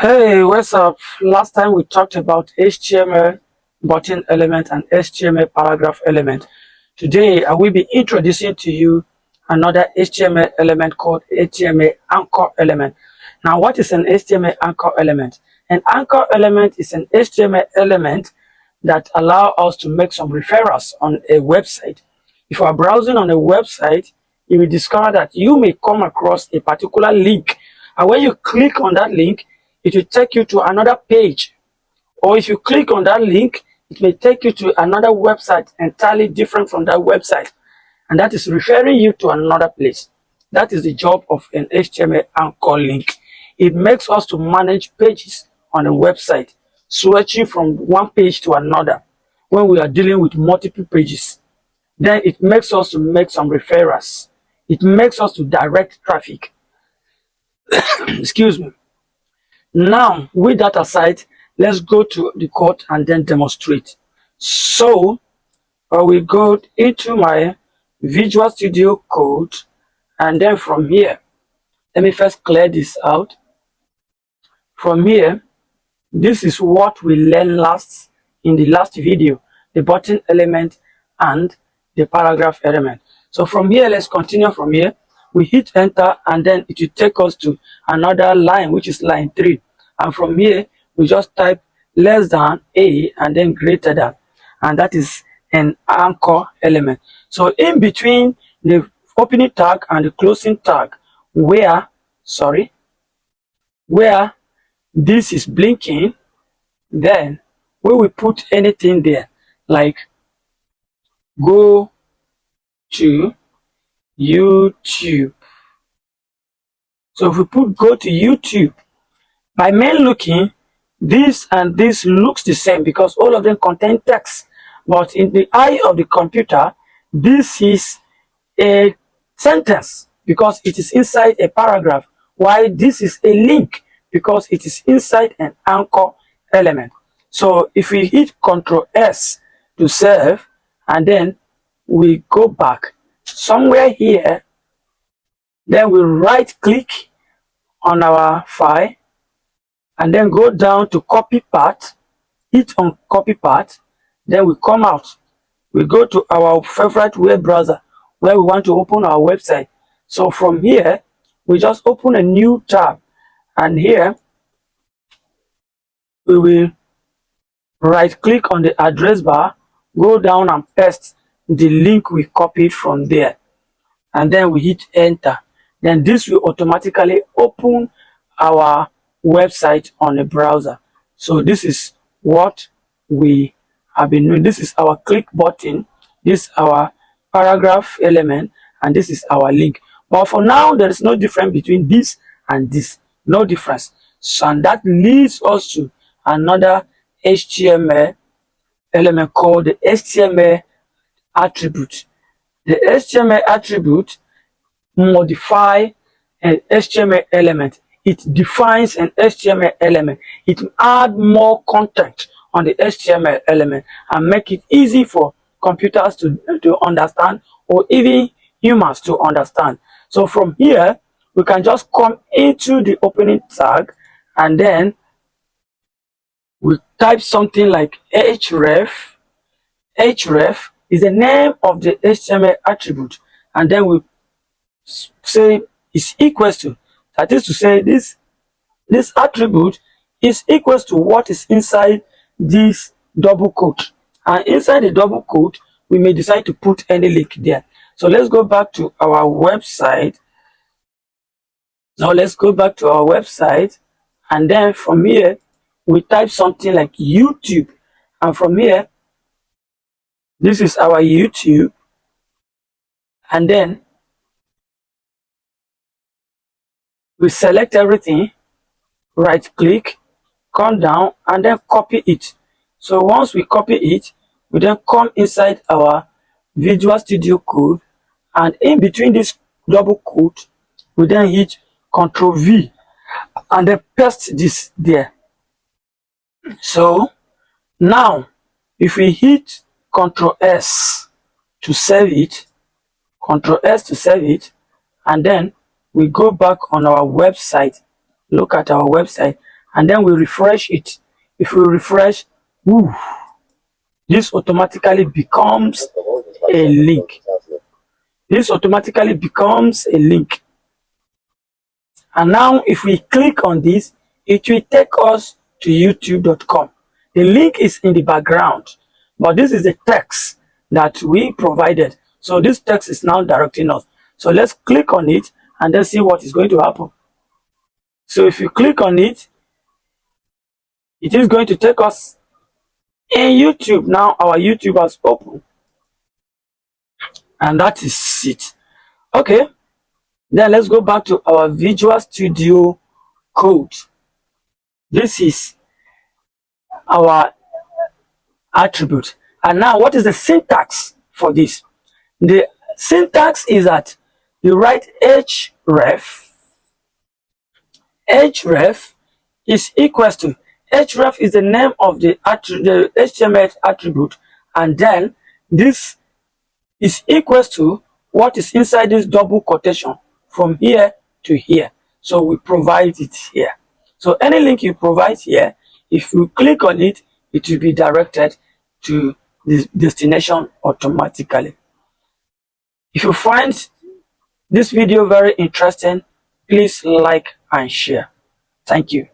Hey, what's up? Last time we talked about HTML button element and HTML paragraph element. Today, I will be introducing to you another HTML element called HTML anchor element. Now, what is an HTML anchor element? An anchor element is an HTML element that allow us to make some referrals on a website. If you are browsing on a website, you will discover that you may come across a particular link, and when you click on that link, it will take you to another page. Or if you click on that link, it may take you to another website entirely different from that website, and that is referring you to another place. That is the job of an HTML anchor link. It makes us to manage pages on a website, switching from one page to another when we are dealing with multiple pages. Then it makes us to make some referrals. It makes us to direct traffic. Excuse me. Now, with that aside, let's go to the code and then demonstrate. So, I will go into my Visual Studio Code, and then from here, let me first clear this out. From here, this is what we learned in the last video, the button element and the paragraph element. So from here, let's continue from here. We hit enter, and then it will take us to another line, which is line 3. And from here, we just type less than a and then greater than, and that is an anchor element. So in between the opening tag and the closing tag, where this is blinking, then we will put anything there, like go to YouTube. So if we put go to YouTube, by main looking, this and this looks the same because all of them contain text. But in the eye of the computer, this is a sentence because it is inside a paragraph, while this is a link because it is inside an anchor element. So if we hit Ctrl S to save, and then we go back somewhere here, then we right click on our file and then go down to copy path, hit on copy path, then we come out, we go to our favorite web browser where we want to open our website. So from here, we just open a new tab, and here we will right click on the address bar, go down and paste the link we copied from there, and then we hit enter. Then this will automatically open our website on the browser. So this is what we have been doing. This is our click button, this is our paragraph element, and this is our link. But for now, there is no difference between this and this, no difference. So, and that leads us to another HTML element called the HTML attribute. The HTML attribute modify an HTML element. It defines an HTML element. It adds more content on the HTML element and make it easy for computers to understand, or even humans to understand. So from here, we can just come into the opening tag, and then we type something like href. Href is the name of the HTML attribute, and then we say is equals to, that is to say this attribute is equals to what is inside this double quote, and inside the double quote we may decide to put any link there. So let's go back to our website. And then from here we type something like YouTube, and from here this is our YouTube, and then we select everything, right click, come down, and then copy it. So once we copy it, we then come inside our Visual Studio Code, and in between this double quote we then hit Ctrl V and then paste this there. So now if we hit Ctrl S to save it, and then we go back on our website, look at our website, and then we refresh it. If we refresh, woo, this automatically becomes a link. This automatically becomes a link. And now if we click on this, it will take us to youtube.com. The link is in the background, but this is the text that we provided. So this text is now directing us. So let's click on it and then see what is going to happen. So if you click on it, it is going to take us in YouTube. Now our YouTube has opened. And that is it. Okay. Then let's go back to our Visual Studio Code. This is our attribute. And now what is the syntax for this? The syntax is that you write href. Href is equals to, href is the name of the HTML attribute, and then this is equals to what is inside this double quotation from here to here. So we provide it here. So any link you provide here, if you click on it, it will be directed to the destination automatically. If you find this video very interesting, please like and share. Thank you.